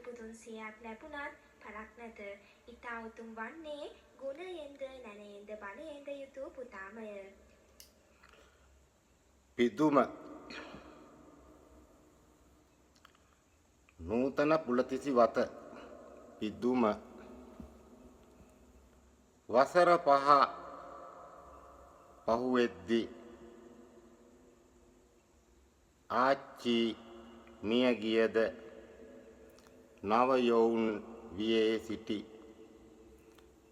පුදුන් සියක් ලැබුණත් පළක් නැත. ඊතා උතුම් වන්නේ ගුණයෙන්ද නැණයෙන්ද බලයෙන්ද යුතු පුතාමය. පිදුම නූතන පුලතිසි වත පිදුම වසර 5 පහුවෙද්දී ආච්චි මිය ගියද නව යොවුන් වියේ සිටි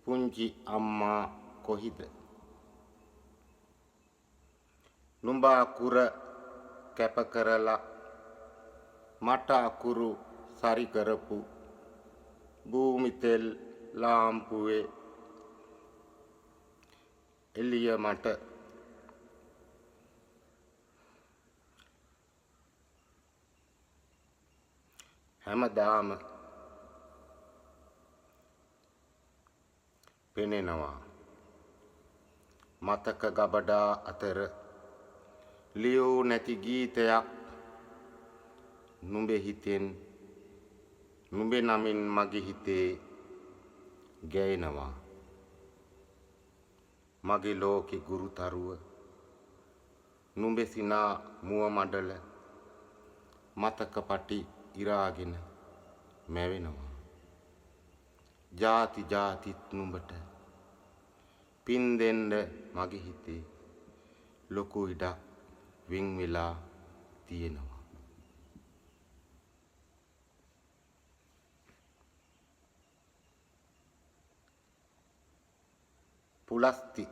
පුංචි අම්මා කොහිද? නුඹ අකුර කැප කරලා මට අකුරු සරි කරපු භූමි තෙල් ලාම්පුවේ එළිය මට හැමදාම පෙනෙනවා. මතක ගබඩා අතර ලියූ නැති ගීතයක් නුඹේ හිතෙන් නුඹේ නමින් මගේ හිතේ ගැයෙනවා. මගේ ලෝකේ ගුරුතරුව නුඹේ සිනා මුව මඩල මතක පටි ඉරාගෙන මැවෙනවා. ජාති ජාතිත් නුඹට පින් දෙන්න මගේ හිතේ ලොකු ඉඩක් වින් වෙලා තියෙනවා. පුලස්ති